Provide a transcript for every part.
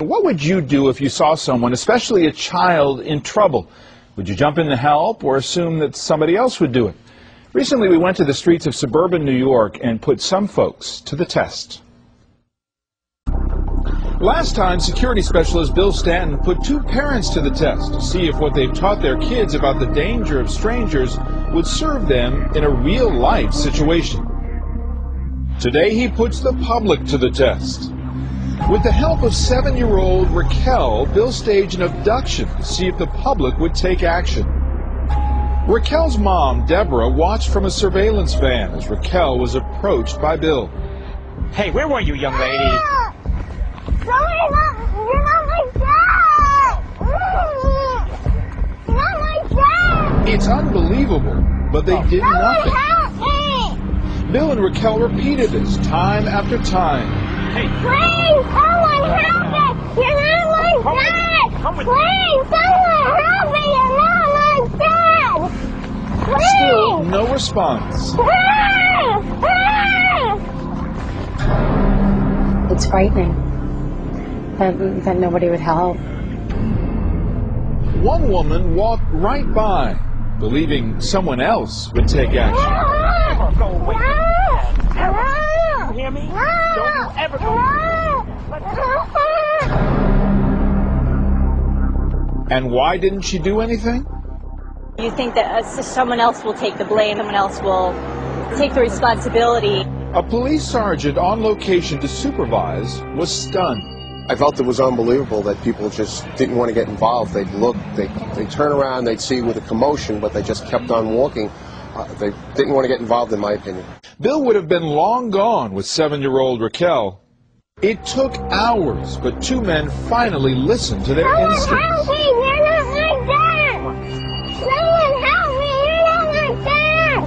What would you do if you saw someone, especially a child, in trouble? Would you jump in to help or assume that somebody else would do it? Recently, we went to the streets of suburban New York and put some folks to the test. Last time, security specialist Bill Stanton put two parents to the test to see if what they've taught their kids about the danger of strangers would serve them in a real-life situation. Today, he puts the public to the test. With the help of 7-year-old Raquel, Bill staged an abduction to see if the public would take action. Raquel's mom, Deborah, watched from a surveillance van as Raquel was approached by Bill. Hey, where were you, young lady? You're not my dad! You're not my dad! It's unbelievable, but they did nothing. Help me! Bill and Raquel repeated this time after time. Hey, Please, someone help me! You're not my dad! Please, someone help me! You're not my dad! Still, Please! no response. It's frightening that nobody would help. One woman walked right by, believing someone else would take action. go away. You hear me? Don't you ever go. And why didn't she do anything? You think that someone else will take the blame, someone else will take the responsibility. A police sergeant on location to supervise was stunned. I felt it was unbelievable that people just didn't want to get involved. They'd look, they'd turn around, they'd see with a commotion, but they just kept on walking. They didn't want to get involved, in my opinion. Bill would have been long gone with 7-year-old Raquel. It took hours, but two men finally listened to their instincts. Help me! You're not my dad! Someone help me! You're not my dad!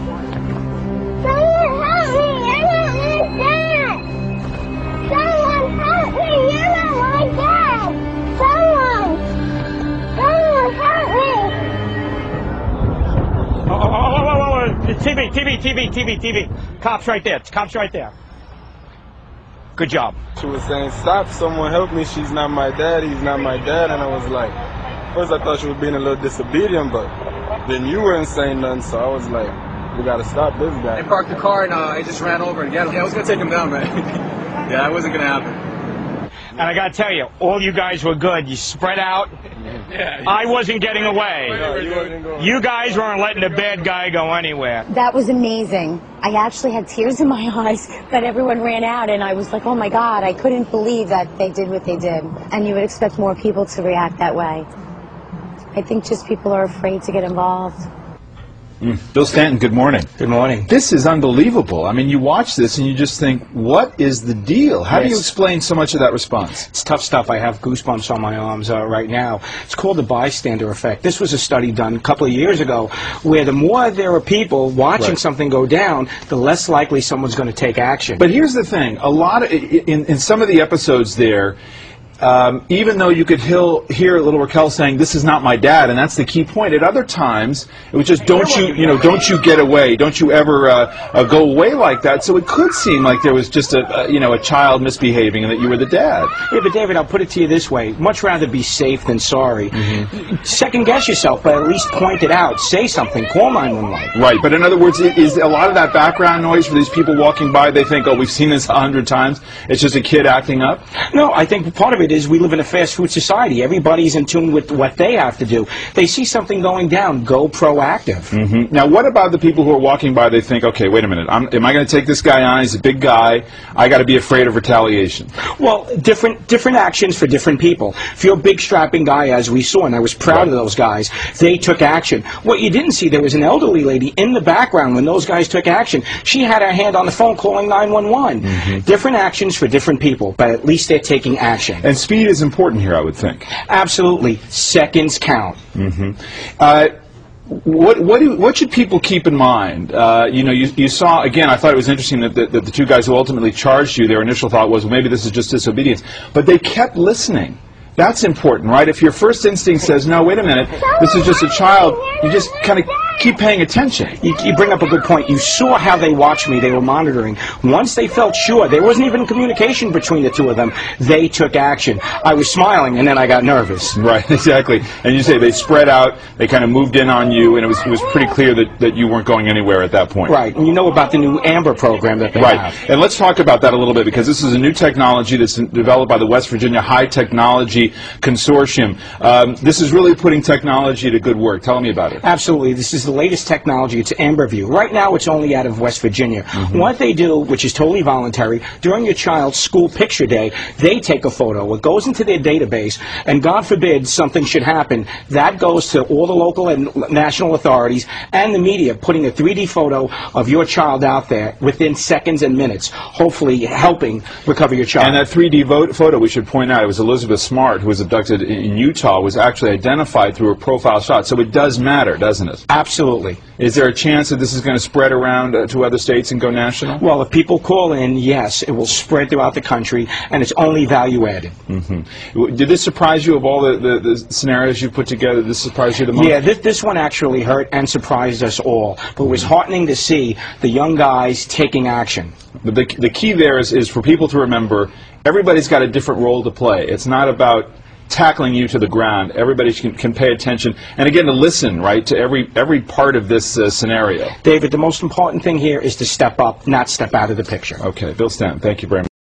Someone help me! You're not my dad! Someone help me! You're not my dad! Someone help me! TV. Cops right there. Cops right there. Good job. She was saying, stop, someone help me, she's not my dad, he's not my dad. And I was like, first I thought she was being a little disobedient, but then you weren't saying nothing, so I was like, we gotta stop this guy. They parked the car and I just ran over and got him. Yeah, I was gonna take him down, man. Yeah, that wasn't gonna happen. And I gotta tell you, all you guys were good. You spread out. I wasn't getting away. You guys weren't letting the bad guy go anywhere. That was amazing. I actually had tears in my eyes, but everyone ran out, and I was like, oh my God, I couldn't believe that they did what they did. And you would expect more people to react that way. I think just people are afraid to get involved. Bill Stanton, good morning. Good morning. This is unbelievable. I mean, you watch this and you just think, what is the deal? How do you explain so much of that response? It's tough stuff. I have goosebumps on my arms right now. It's called the bystander effect. This was a study done a couple of years ago where the more there are people watching something go down, the less likely someone's going to take action. But here's the thing. A lot of, in some of the episodes there, even though you could hear little Raquel saying, "This is not my dad," and that's the key point. At other times, it was just, "Don't you get away? Don't you ever go away like that?" So it could seem like there was just a child misbehaving, and that you were the dad. Yeah, but David, I'll put it to you this way: much rather be safe than sorry. Second guess yourself, but at least point it out. Say something. Call 911. Right, but in other words, is a lot of that background noise for these people walking by? They think, "Oh, we've seen this 100 times. It's just a kid acting up." No, I think part of it is we live in a fast food society. Everybody's in tune with what they have to do. They see something going down, go proactive. Now, what about the people who are walking by? They think, okay, wait a minute, am I going to take this guy on? He's a big guy. I got to be afraid of retaliation. Well, different actions for different people. If you're a big strapping guy, as we saw, and I was proud of those guys, they took action. What you didn't see, there was an elderly lady in the background when those guys took action. She had her hand on the phone calling 911. Different actions for different people, but at least they're taking action. And speed is important here, I would think. Absolutely. Seconds count. What should people keep in mind? You saw, again, I thought it was interesting that the two guys who ultimately charged you, their initial thought was, well, maybe this is just disobedience. But they kept listening. That's important, right? If your first instinct says, no, wait a minute, this is just a child, you just kind of keep paying attention. You bring up a good point. You saw how they watched me. They were monitoring. Once they felt sure, there wasn't even communication between the two of them, they took action. I was smiling, and then I got nervous. Right, exactly. And you say they spread out, they kind of moved in on you, and it was pretty clear that you weren't going anywhere at that point. Right, and you know about the new AMBER program that they have. And let's talk about that a little bit, because this is a new technology that's developed by the West Virginia High Technology Consortium. This is really putting technology to good work. Tell me about it. Absolutely. This is the latest technology. It's AmberView. Right now, it's only out of West Virginia. What they do, which is totally voluntary, during your child's school picture day, they take a photo. It goes into their database, and God forbid something should happen. That goes to all the local and national authorities and the media, putting a 3D photo of your child out there within seconds and minutes, hopefully helping recover your child. And that 3D photo, we should point out, it was Elizabeth Smart, who was abducted in Utah, was actually identified through a profile shot. So it does matter, doesn't it? Absolutely. Is there a chance that this is going to spread around to other states and go national? Well, if people call in, yes, it will spread throughout the country, and it's only value added. Did this surprise you of all the scenarios you put together? Did this surprise you the most? Yeah, this one actually hurt and surprised us all. But it was heartening to see the young guys taking action. But the key there is for people to remember, everybody's got a different role to play. It's not about tackling you to the ground. Everybody can pay attention, and again, to listen, right, to every part of this scenario. David, the most important thing here is to step up, not step out of the picture. Okay, Bill Stanton, thank you very much.